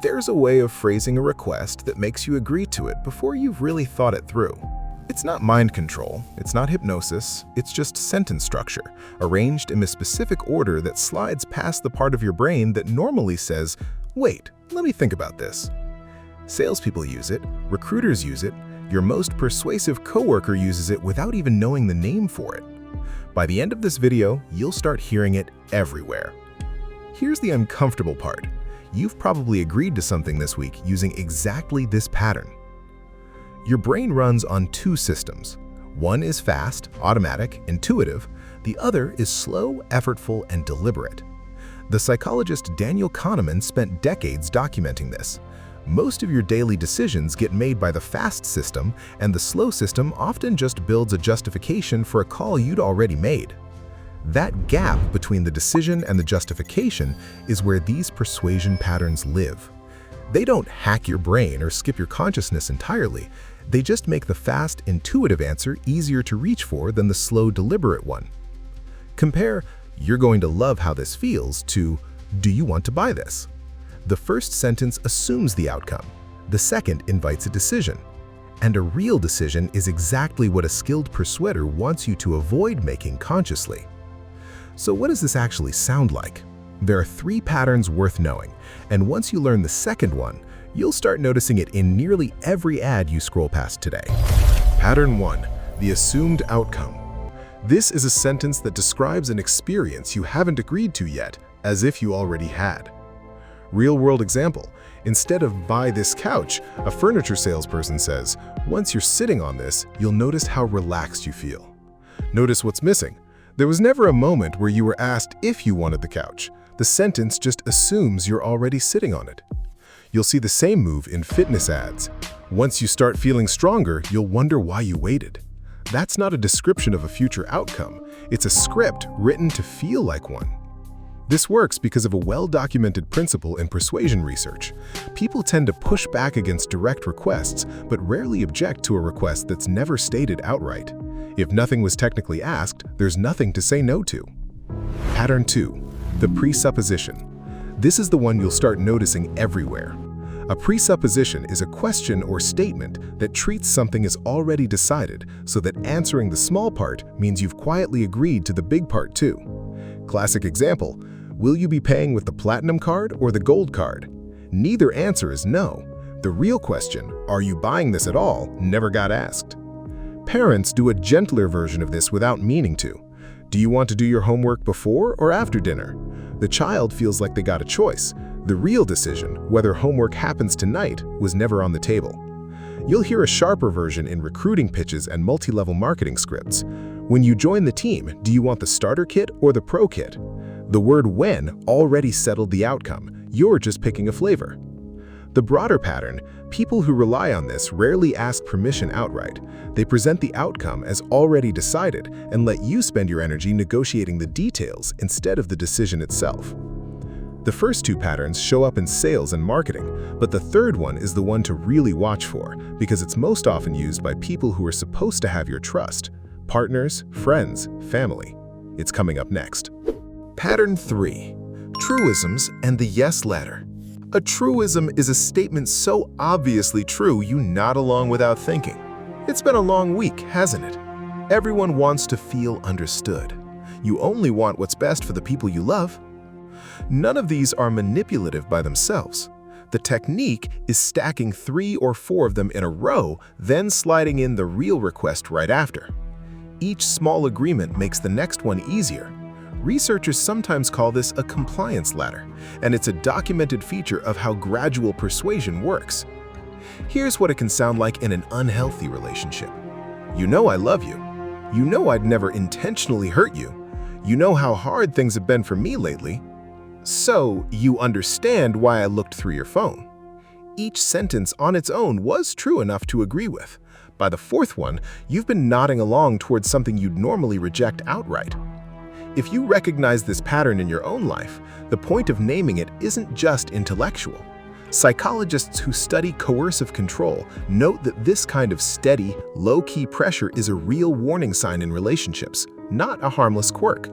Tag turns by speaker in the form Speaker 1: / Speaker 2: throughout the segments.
Speaker 1: There's a way of phrasing a request that makes you agree to it before you've really thought it through. It's not mind control, it's not hypnosis, it's just sentence structure, arranged in a specific order that slides past the part of your brain that normally says, "Wait, let me think about this." Salespeople use it, recruiters use it, your most persuasive coworker uses it without even knowing the name for it. By the end of this video, you'll start hearing it everywhere. Here's the uncomfortable part. You've probably agreed to something this week using exactly this pattern. Your brain runs on two systems. One is fast, automatic, intuitive. The other is slow, effortful, and deliberate. The psychologist Daniel Kahneman spent decades documenting this. Most of your daily decisions get made by the fast system, and the slow system often just builds a justification for a call you'd already made. That gap between the decision and the justification is where these persuasion patterns live. They don't hack your brain or skip your consciousness entirely. They just make the fast, intuitive answer easier to reach for than the slow, deliberate one. Compare, "You're going to love how this feels," to "Do you want to buy this?" The first sentence assumes the outcome. The second invites a decision. And a real decision is exactly what a skilled persuader wants you to avoid making consciously. So what does this actually sound like? There are three patterns worth knowing, and once you learn the second one, you'll start noticing it in nearly every ad you scroll past today. Pattern 1. The assumed outcome. This is a sentence that describes an experience you haven't agreed to yet, as if you already had. Real-world example. Instead of "buy this couch," a furniture salesperson says, "Once you're sitting on this, you'll notice how relaxed you feel." Notice what's missing. There was never a moment where you were asked if you wanted the couch. The sentence just assumes you're already sitting on it. You'll see the same move in fitness ads. Once you start feeling stronger, you'll wonder why you waited. That's not a description of a future outcome. It's a script written to feel like one. This works because of a well-documented principle in persuasion research. People tend to push back against direct requests, but rarely object to a request that's never stated outright. If nothing was technically asked, there's nothing to say no to. Pattern 2. The presupposition. This is the one you'll start noticing everywhere. A presupposition is a question or statement that treats something as already decided, so that answering the small part means you've quietly agreed to the big part too. Classic example. Will you be paying with the platinum card or the gold card? Neither answer is no. The real question, "Are you buying this at all?" never got asked. Parents do a gentler version of this without meaning to. Do you want to do your homework before or after dinner? The child feels like they got a choice. The real decision, whether homework happens tonight, was never on the table. You'll hear a sharper version in recruiting pitches and multi-level marketing scripts. When you join the team, do you want the starter kit or the pro kit? The word "when" already settled the outcome. You're just picking a flavor. The broader pattern, people who rely on this rarely ask permission outright. They present the outcome as already decided and let you spend your energy negotiating the details instead of the decision itself. The first two patterns show up in sales and marketing, but the third one is the one to really watch for because it's most often used by people who are supposed to have your trust: partners, friends, family. It's coming up next. Pattern 3. Truisms and the yes ladder. A truism is a statement so obviously true you nod along without thinking. It's been a long week, hasn't it? Everyone wants to feel understood. You only want what's best for the people you love. None of these are manipulative by themselves. The technique is stacking 3 or 4 of them in a row, then sliding in the real request right after. Each small agreement makes the next one easier. Researchers sometimes call this a compliance ladder, and it's a documented feature of how gradual persuasion works. Here's what it can sound like in an unhealthy relationship. "You know I love you. You know I'd never intentionally hurt you. You know how hard things have been for me lately. So you understand why I looked through your phone." Each sentence on its own was true enough to agree with. By the fourth one, you've been nodding along towards something you'd normally reject outright. If you recognize this pattern in your own life, the point of naming it isn't just intellectual. Psychologists who study coercive control note that this kind of steady, low-key pressure is a real warning sign in relationships, not a harmless quirk.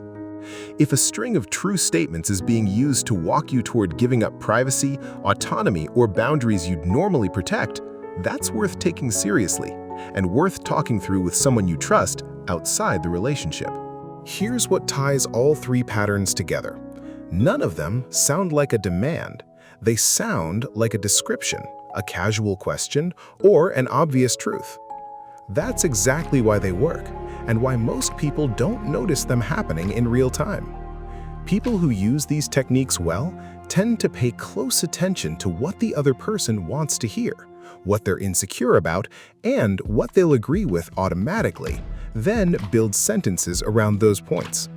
Speaker 1: If a string of true statements is being used to walk you toward giving up privacy, autonomy, or boundaries you'd normally protect, that's worth taking seriously and worth talking through with someone you trust outside the relationship. Here's what ties all three patterns together. None of them sound like a demand. They sound like a description, a casual question, or an obvious truth. That's exactly why they work, and why most people don't notice them happening in real time. People who use these techniques well tend to pay close attention to what the other person wants to hear, what they're insecure about, and what they'll agree with automatically, then build sentences around those points.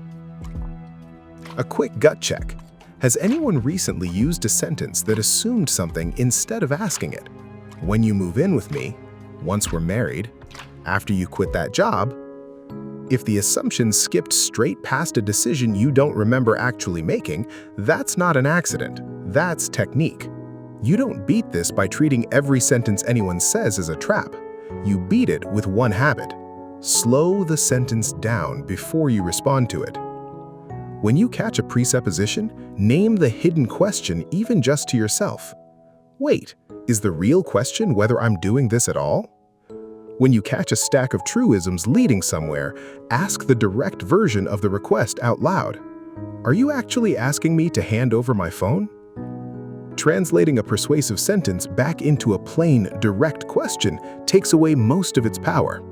Speaker 1: A quick gut check. Has anyone recently used a sentence that assumed something instead of asking it? When you move in with me, once we're married, after you quit that job? If the assumption skipped straight past a decision you don't remember actually making, that's not an accident. That's technique. You don't beat this by treating every sentence anyone says as a trap. You beat it with one habit. Slow the sentence down before you respond to it. When you catch a presupposition, name the hidden question even just to yourself. Wait, is the real question whether I'm doing this at all? When you catch a stack of truisms leading somewhere, ask the direct version of the request out loud. Are you actually asking me to hand over my phone? Translating a persuasive sentence back into a plain, direct question takes away most of its power.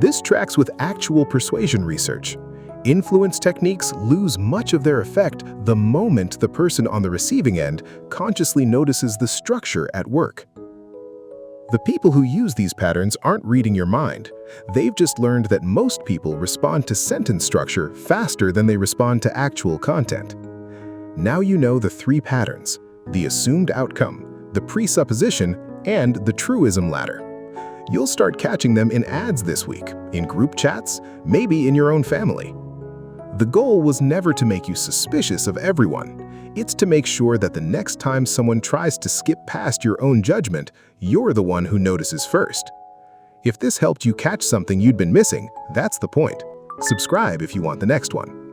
Speaker 1: This tracks with actual persuasion research. Influence techniques lose much of their effect the moment the person on the receiving end consciously notices the structure at work. The people who use these patterns aren't reading your mind. They've just learned that most people respond to sentence structure faster than they respond to actual content. Now you know the three patterns: the assumed outcome, the presupposition, and the truism ladder. You'll start catching them in ads this week, in group chats, maybe in your own family. The goal was never to make you suspicious of everyone. It's to make sure that the next time someone tries to skip past your own judgment, you're the one who notices first. If this helped you catch something you'd been missing, that's the point. Subscribe if you want the next one.